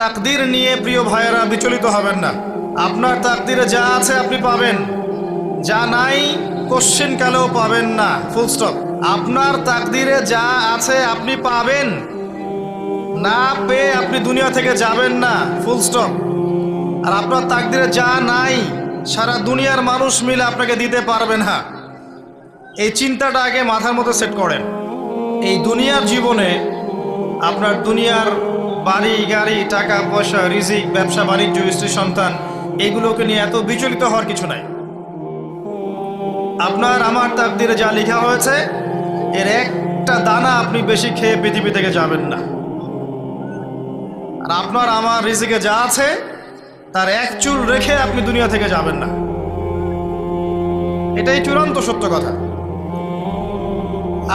তাকদীর নিয়ে প্রিয় ভাইয়েরা বিচলিত হবেন না। আপনার তাকদীরে যা আছে আপনি পাবেন, যা নাই কোশ্চেন কালেও পাবেন না, ফুল স্টপ। আপনার তাকদীরে যা আছে আপনি পাবেন, না পেয়ে আপনি দুনিয়া থেকে যাবেন না, ফুল স্টপ। আর আপনার তাকদীরে যা নাই সারা দুনিয়ার মানুষ মিলে আপনাকে দিতে পারবে না। এই চিন্তাটা আগে মাথার মধ্যে সেট করেন। এই দুনিয়ার জীবনে আপনার দুনিয়ার বাড়ি গাড়ি, টাকা পয়সা, রিজিক, ব্যবসা বাণিজ্য, স্ত্রী সন্তান, এগুলোকে নিয়ে এত বিচলিত হওয়ার কিছু নাই। আপনার আমার তাকদীরে যা লেখা হয়েছে এর একটা দানা আপনি বেশি খেয়ে পৃথিবী থেকে যাবেন না। আর আপনার আমার রিজিকে যা আছে তার এক চুল রেখে আপনি দুনিয়া থেকে যাবেন না। এটাই চূড়ান্ত সত্য কথা।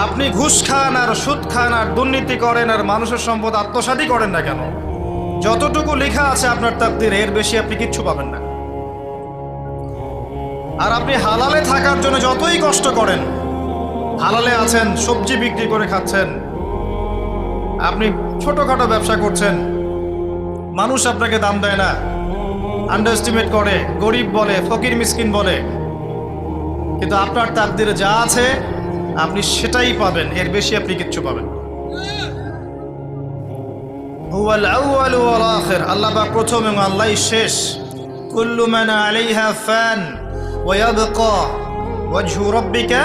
আপনি ঘুষ খান আর সুদ খান আর দুর্নীতি করেন আর মানুষের সম্পদ আত্মসাৎই করেন না কেন, যতটুকু লেখা আছে আপনার তাকদীরে এর বেশি আপনি কিচ্ছু পাবেন না। আর আপনি হালালে থাকার জন্য যতই কষ্ট করেন, হালালে আছেন, সবজি বিক্রি করে খাচ্ছেন, আপনি ছোটখাটো ব্যবসা করছেন, মানুষ আপনাকে দাম দেয় না, আন্ডার এস্টিমেট করে, গরিব বলে, ফকির মিসকিন বলে, কিন্তু আপনার তাকদীরে যা আছে আপনি সেটাই পাবেন, এর বেশি আপনি কিচ্ছু পাবেন। হুয়াল আউয়ালু ওয়াল আখির, আল্লাহ পাক প্রথম এবং আল্লাহই শেষ। কুল্লু মান আলাইহা ফান ওয়া ইয়াবকা ওয়াজহু রাব্বিকা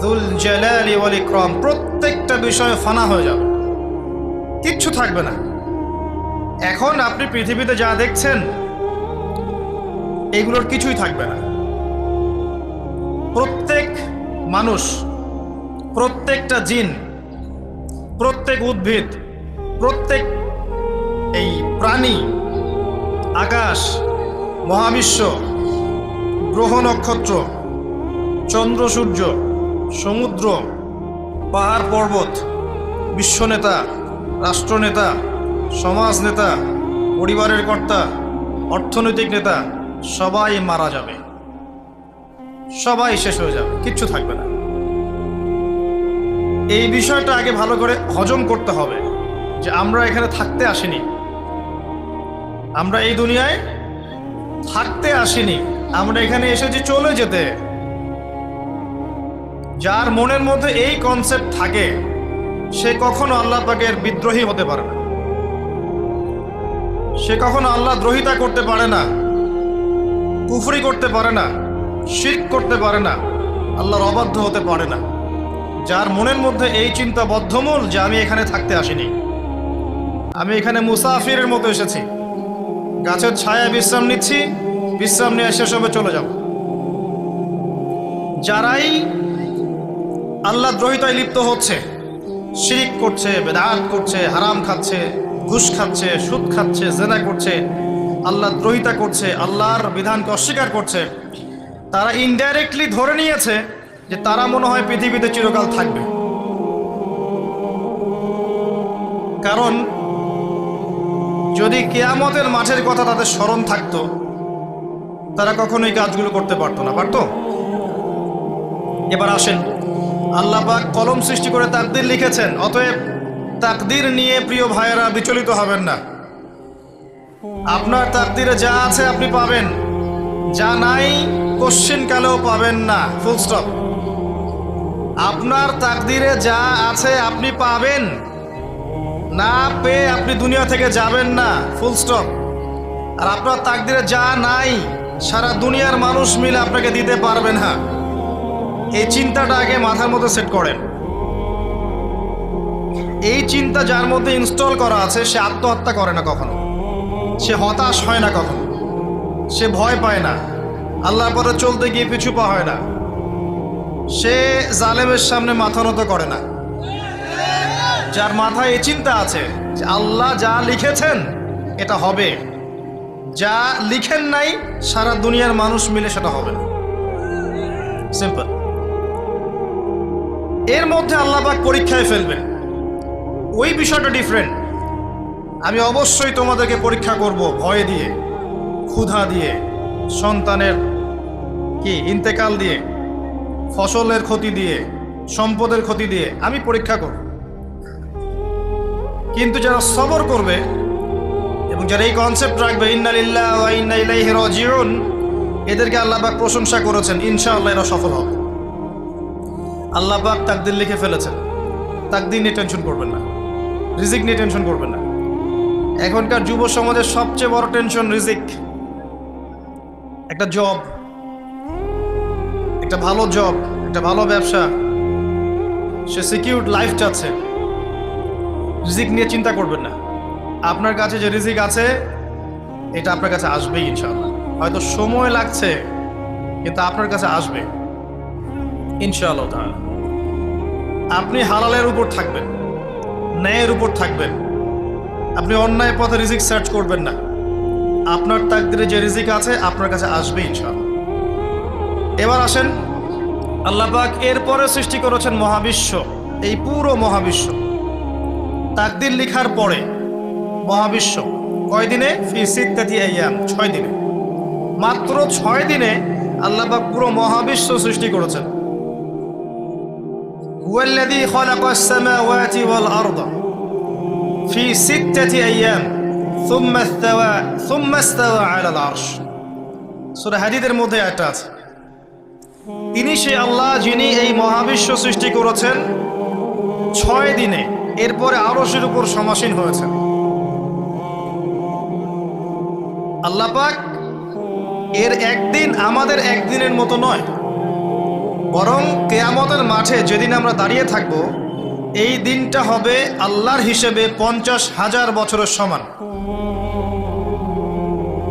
যুল জালালি ওয়াল ইকরাম। প্রত্যেকটা বিষয় ফানা হয়ে যাবে, কিচ্ছু থাকবে না। এখন আপনি পৃথিবীতে যা দেখছেন এগুলোর কিছুই থাকবে না। প্রত্যেক মানুষ, প্রত্যেকটা জিন, প্রত্যেক উদ্ভিদ, প্রত্যেক এই প্রাণী, আকাশ, মহাবিশ্ব, গ্রহ নক্ষত্র, চন্দ্র সূর্য, সমুদ্র, পাহাড় পর্বত, বিশ্বনেতা, রাষ্ট্রনেতা, সমাজ নেতা, পরিবারের কর্তা, অর্থনৈতিক নেতা, সবাই মারা যাবে, সবাই শেষ হয়ে যাবে, কিচ্ছু থাকবে না। এই বিষয়টা আগে ভালো করে হজম করতে হবে যে আমরা এখানে থাকতে আসিনি, আমরা এই দুনিয়ায় থাকতে আসিনি, আমরা এখানে এসেছি চলে যেতে। যার মনের মধ্যে এই কনসেপ্ট থাকে সে কখনো আল্লাহ পাকের বিদ্রোহী হতে পারে না, সে কখনো আল্লাহ দ্রোহিতা করতে পারে না, কুফরি করতে পারে না, শিরক করতে পারে না, আল্লাহর অবাধ্য হতে পারে না। যার মনের মধ্যে এই চিন্তা বদ্ধমূল যে আমি এখানে থাকতে আসিনি, আমি এখানে মুসাফিরের মতো এসেছি, গাছের ছায়ায় বিশ্রাম নিচ্ছি, বিশ্রাম নিয়ে শেষ হবে চলে যাব। যারাই আল্লাহ দ্রোহিতায় লিপ্ত হচ্ছে, শিরক করছে, বেদাত করছে, হারাম খাচ্ছে, ঘুষ খাচ্ছে, সুদ খাচ্ছে, জেনা করছে, আল্লাহ দ্রোহিতা করছে, আল্লাহর বিধানকে অস্বীকার করছে, তারা ইনডাইরেক্টলি ধরে নিয়েছে যে তারা মনে হয় পৃথিবীতে চিরকাল থাকবে। কারণ যদি কিয়ামতের মাঠের কথা তাদের স্মরণ থাকতো তারা কখনোই কাজগুলো করতে পারতো না, পারতো? এবার আসেন, আল্লাহ পাক কলম সৃষ্টি করে তাকদীর লিখেছেন, অতএব তাকদীর নিয়ে প্রিয় ভাইয়েরা বিচলিত হবেন না। আপনার তাকদীরে যা আছে আপনি পাবেন, যা নাই কোশ্চেন কালেও পাবেন না, ফুল স্টপ। আপনার তাকদীরে যা আছে আপনি পাবেন, না পেয়ে আপনি দুনিয়া থেকে যাবেন না, ফুল স্টপ। আর আপনার তাকদীরে যা নাই সারা দুনিয়ার মানুষ মিলে আপনাকে দিতে পারবে না। এই চিন্তাটা আগে মাথার মধ্যে সেট করেন। এই চিন্তা যার মধ্যে ইনস্টল করা আছে সে আত্মহত্যা করে না কখনো, সে হতাশ হয় না কখনো, সে ভয় পায় না, আল্লাহর পথে চলতে গিয়ে পিছু পা হয় না, সে জালেমের সামনে মাথা নত করে না। যার মাথায় এই চিন্তা আছে যে আল্লাহ যা লিখেছেন এটা হবে, যা লিখেন নাই সারা দুনিয়ার মানুষ মিলে সেটা হবে না, সিম্পল। এর মধ্যে আল্লাহ পাক পরীক্ষায় ফেলবেন, ওই বিষয়টা ডিফারেন্ট। আমি অবশ্যই তোমাদেরকে পরীক্ষা করব ভয় দিয়ে, ক্ষুধা দিয়ে, সন্তানের ইন্তেকাল দিয়ে, ফসলের ক্ষতি দিয়ে, সম্পদের ক্ষতি দিয়ে আমি পরীক্ষা করব। কিন্তু যারা সবর করবে যারা এই কনসেপ্ট রাখবে ইন্না লিল্লাহি ওয়া ইন্না ইলাইহি রাজিউন, এদেরকে আল্লাহ পাক প্রশংসা করেছেন, ইনশাআল্লাহ এরা সফল হবে। আল্লাহ পাক তাকদীর লিখে ফেলেছেন, তাকদীর নিয়ে টেনশন করবেন না, রিজিক নিয়ে টেনশন করবেন না। এখনকার যুব সমাজের সবচেয়ে বড় টেনশন রিজিক। একটা জব, একটা ভালো জব, একটা ভালো ব্যবসা, সে সিকিউর লাইফ চাচ্ছে, রিজিক নিয়ে চিন্তা করবেন না। আপনার কাছে যে রিজিক আছে এটা আপনার কাছে আসবেই ইনশাআল্লাহ। হয়তো সময় লাগছে কিন্তু আপনার কাছে আসবে ইনশাআল্লাহ তাআলা। আপনি হালালের উপর থাকবেন, ন্যায়ের উপর থাকবেন, আপনি অন্যায় পথে রিজিক সার্চ করবেন না। আপনার তাকদিরে যে রিজিক আছে আপনার কাছে আসবে ইনশাআল্লাহ। এবার আসেন, আল্লাহ পাক এরপরে সৃষ্টি করেছেন মহাবিশ্ব, এই পুরো মহাবিশ্ব। তাকদির লিখার পরে মহাবিশ্ব কয় দিনে? ফি সিত্তাতি আইয়াম, 6 দিনে। মাত্র 6 দিনে আল্লাহ পাক পুরো মহাবিশ্ব সৃষ্টি করেছেন। হুয়াল্লাযী খালাকাস সামাওয়াতি ওয়াল আরদা ফি সিত্তাতি আইয়াম সুম্মা ইস্তাওয়া আলাল আরশ। সূরা হাদীদের মধ্যে একটা আছে, তিনি সেই আল্লাহ যিনি এই মহাবিশ্ব সৃষ্টি করেছেন 6 দিনে, এরপরে আরশের উপর সমাসীন হয়েছেন। আল্লাহ পাক এর একদিন আমাদের একদিনের মতো নয়, বরং কিয়ামতের মাঠে যেদিন আমরা দাঁড়িয়ে থাকব এই দিনটা হবে আল্লাহর হিসেবে 50,000 বছরের সমান।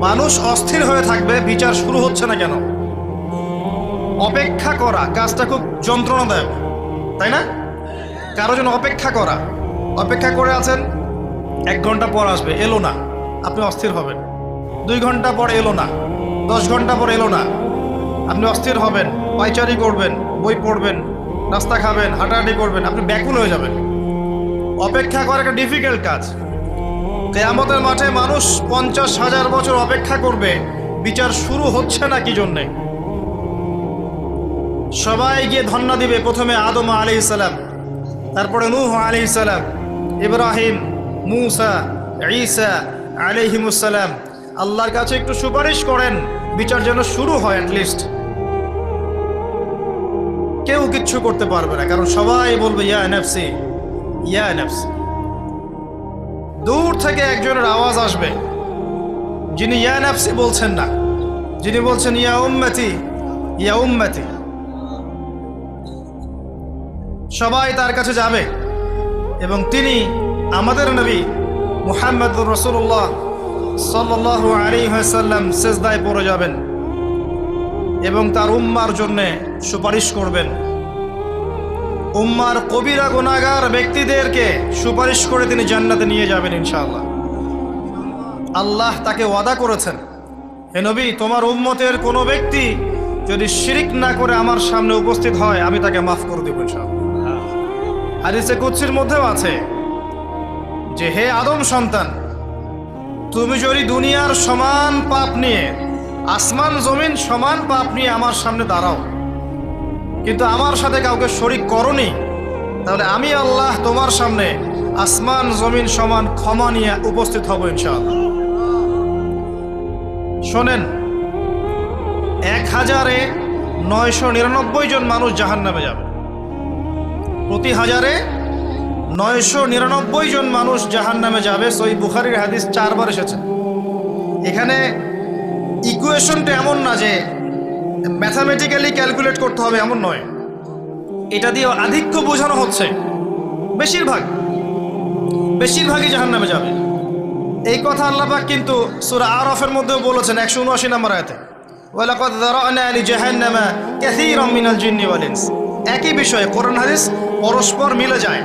মানুষ অস্থির হয়ে থাকবে, বিচার শুরু হচ্ছে না কেন। অপেক্ষা করা কাজটা খুব যন্ত্রণাদায়ক, তাই না? কারো জন্য অপেক্ষা করা, অপেক্ষা করে আছেন, 1 ঘন্টা পর আসবে, এলো না, আপনি অস্থির হবেন। 2 ঘন্টা পর এলো না, 10 ঘন্টা পর এলো না, আপনি অস্থির হবেন, পায়চারি করবেন, বই পড়বেন, নাস্তা খাবেন, হাঁটাহাঁটি করবেন, আপনি ব্যাকুল হয়ে যাবেন। অপেক্ষা করা একটা ডিফিকাল্ট কাজ। কিয়ামতের মাঠে মানুষ 50,000 বছর অপেক্ষা করবে, বিচার শুরু হচ্ছে না কি জন্যে। সবাই গিয়ে ধন্না দিবে, প্রথমে আদম আলাইহিস সালাম, তারপরে নূহ আলাইহিস সালাম, ইব্রাহিম, মূসা, ঈসা আলাইহিমুস সালাম। আল্লাহর কাছে একটু সুপারিশ করেন, বিচার যেন শুরু হয় অ্যাটলিস্ট। কেউ কিচ্ছু করতে পারবে না, কারণ সবাই বলবে ইয়া নাফসি, ইয়া নাফসি। দূর থেকে একজনের আওয়াজ আসবে, যিনি ইয়া নাফসি বলছেন না, যিনি বলছেন ইয়া উম্মতি, ইয়া উম্মতি। সবাই তার কাছে যাবে এবং তিনি আমাদের নবী মুহাম্মদুর রাসূলুল্লাহ সাল্লাল্লাহু আলাইহি ওয়াসাল্লাম সিজদায় পড়ে যাবেন এবং তার উম্মার জন্য সুপারিশ করবেন। উম্মার কবিরা গুনাহগার ব্যক্তিদেরকে সুপারিশ করে তিনি জান্নাতে নিয়ে যাবেন ইনশাআল্লাহ। আল্লাহ তাকে ওয়াদা করেছেন, হে নবী, তোমার উম্মতের কোনো ব্যক্তি যদি শিরিক না করে আমার সামনে উপস্থিত হয় আমি তাকে মাফ করে দেব ইনশাআল্লাহ। হাদিসে কুদসির মধ্যেও আছে যে হে আদম সন্তান, তুমি যদি দুনিয়ার সমান পাপ নিয়ে, আসমান জমিন সমান পাপ নিয়ে আমার সামনে দাঁড়াও, কিন্তু আমার সাথে কাউকে শরিক করনি, তাহলে আমি আল্লাহ তোমার সামনে আসমান জমিন সমান ক্ষমা নিয়ে উপস্থিত হব ইনশাআল্লাহ। শোনেন, 1999 জন মানুষ জাহান্নামে যাবে, প্রতি 1000-এ 999 জন মানুষ জাহান্নামে যাবে। সহিহ বুখারীর হাদিস 4 বার এসেছে। এখানে ইকুয়েশনটা এমন না যে ম্যাথামেটিক্যালি ক্যালকুলেট করতে হবে, এমন নয়। এটা দিয়ে আধিক্য বোঝানো হচ্ছে, বেশিরভাগই জাহান্নামে যাবে। এই কথা আল্লাহ পাক কিন্তু সূরা আরাফের মধ্যেও বলেছেন 179 নম্বর আয়াতে, ওয়ালাকাদ যারানা লিজাহান্নামা কাসীরাম মিনাল জিন্নি ওয়াল ইনস। একই বিষয়ে কোরআন হাদিস পরস্পর মিলে যায়।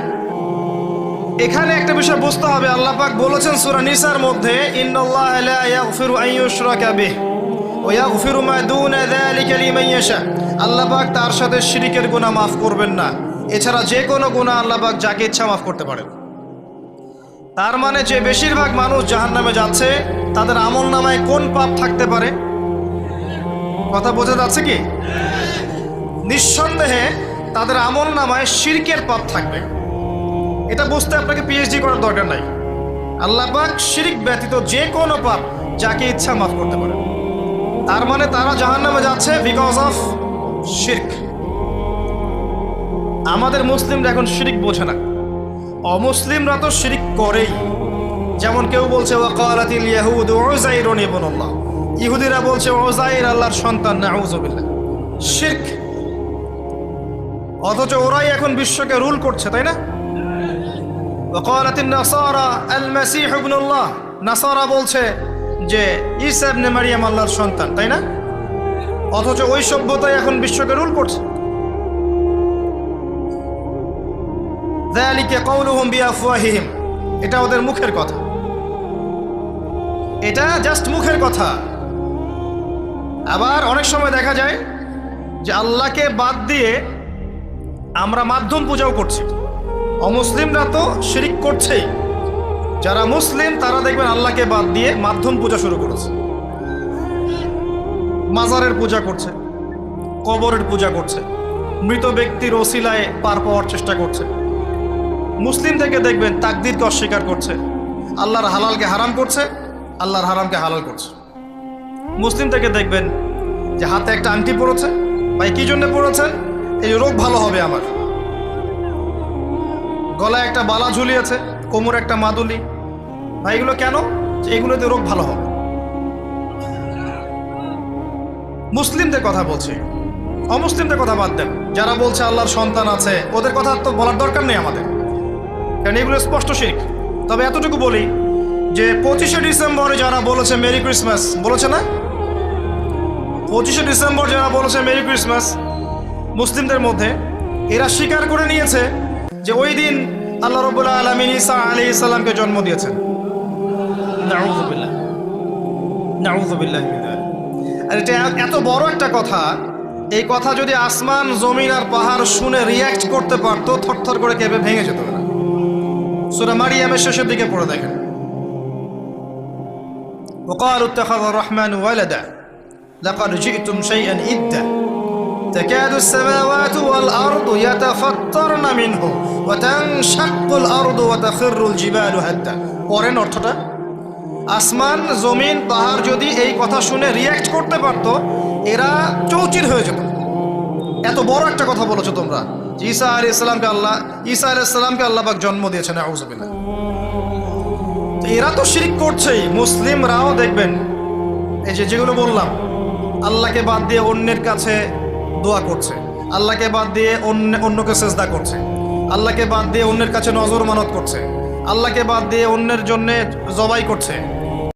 এখানে একটা বিষয় বুঝতে হবে, আল্লাহ পাক বলেছেন সূরা নিসার মধ্যে, ইন্নাল্লাহা লা ইয়াগফিরু আন ইউশরাকা বিহি ওয়া ইয়াগফিরু মা দুনা যালিকা লিমান ইয়াশা। আল্লাহ পাক তার সাথে শিরকের গুনাহ মাফ করবেন না, এছাড়া যে কোনো গুনাহ আল্লাহ পাক যাকে ইচ্ছা মাফ করতে পারেন। তার মানে যে বেশিরভাগ মানুষ জাহান্নামে যাচ্ছে তাদের আমলনামায় কোন পাপ থাকতে পারে? কথা বোঝা যাচ্ছে কি? নিঃসন্দেহে তাদের আমলনামায় শিরকের পাপ থাকবে। এটা বুঝতে আপনাকে পিএইচডি করার দরকার নাই। আল্লাহ পাক শিরক ব্যতীত যে কোনো পাপ যাকে ইচ্ছা মাফ করতে পারে। তার মানে তারা জাহান্নামে যাচ্ছে বিকজ অফ শিরক। আমাদের মুসলিমরা এখন শিরক বোঝে না, অমুসলিমরা তো শিরক করেই। যেমন কেউ বলছে ওয়াকালাতিল ইয়াহুদু উযাইরুন ইবনুল্লাহ, ইহুদিরা বলছে উযাইর আল্লাহর সন্তান, নাউযুবিল্লাহ, শিরক। অথচ ওরাই এখন বিশ্বকে রুল করছে, তাই না? ওয়াকালাতিন নাসারা আল মাসীহ ইবনুল্লাহ, নাসারা বলছে যে ঈসা ইবনে মারইয়াম আল্লাহর সন্তান, তাই না? অথচ ওই সভ্যতাই এখন বিশ্বকে রুল করছে। যালিকা কাউলুহুম বিআফওয়াহিহিম, এটা ওদের মুখের কথা, এটা জাস্ট মুখের কথা। আবার অনেক সময় দেখা যায় যে আল্লাহকে বাদ দিয়ে আমরা মাধ্যম পূজাও করছি। অমুসলিমরা তো শিরক করছেই, যারা মুসলিম তারা দেখবেন আল্লাহকে বাদ দিয়ে মাধ্যম পূজা শুরু করেছে। মাজারের পূজা করছে, কবরের পূজা করছে, মৃত ব্যক্তির ওসিলায় পার পাওয়ার চেষ্টা করছে। মুসলিম থেকে দেখবেন তাকদীরকে অস্বীকার করছে, আল্লাহর হালালকে হারাম করছে, আল্লাহর হারামকে হালাল করছে। মুসলিম থেকে দেখবেন যে হাতে একটা আংটি পড়েছে, ভাই কি জন্য পড়েছেন? এই রোগ ভালো হবে আমার। গলায় একটা বালা ঝুলিয়েছে, কোমর একটা মাদুলি, ভাই এগুলো কেন? যে এগুলোতে রোগ ভালো হবে। মুসলিমদের কথা বলছি, অমুসলিমদের কথা বাদ দেন। যারা বলছে আল্লাহর সন্তান আছে ওদের কথা তো বলার দরকার নেই আমাদের, কারণ এগুলো স্পষ্ট শিরক। তবে এতটুকু বলি যে 25শে ডিসেম্বরে যারা বলেছে মেরি ক্রিসমাস, বলেছে না? 25শে ডিসেম্বর যারা বলেছে মেরি ক্রিসমাস মুসলিমদের মধ্যে, এরা স্বীকার করে নিয়েছে যে ওই দিন আল্লাহ রাব্বুল আলামিন ঈসা আলাইহিস সালামকে জন্ম দিয়েছেন। নাউযুবিল্লাহ, নাউযুবিল্লাহ। আর এটা এত বড় একটা কথা, এই কথা যদি আসমান জমিন আর পাহাড় শুনে রিয়্যাক্ট করতে পারতো, থরথর করে কেঁপে ভেঙে যেত না। সূরা মারিয়ামের শেষের দিকে পড়ে দেখেন, وقالوا اتخذ الرحمن ولدا لقد جئتم شيئا إدا تكاد السماوات والأرض يتفطرن منه وتنشق الأرض وتخر الجبال هدا। পরেন অর্থটা, আসমান জমিন পাহাড় যদি এই কথা শুনে রিয়্যাক্ট করতে পারতো, এরা চৌচির হয়ে যেত। এত বড় একটা কথা বলেছো তোমরা, ঈসা আলাইহিস সালামকে আল্লাহ পাক জন্ম দিয়েছেন, নাউযুবিল্লাহ। এরা তো শিরক করছেই। মুসলিমরাও দেখবেন এই যেগুলো বললাম, আল্লাহকে বাদ দিয়ে অন্যের কাছে দোয়া করছে, আল্লাহকে বাদ দিয়ে অন্যকে সেজদা করছে, আল্লাহকে বাদ দিয়ে অন্যের কাছে নজর মানত করছে, আল্লাহকে বাদ দিয়ে অন্যের জন্য জবাই করছে।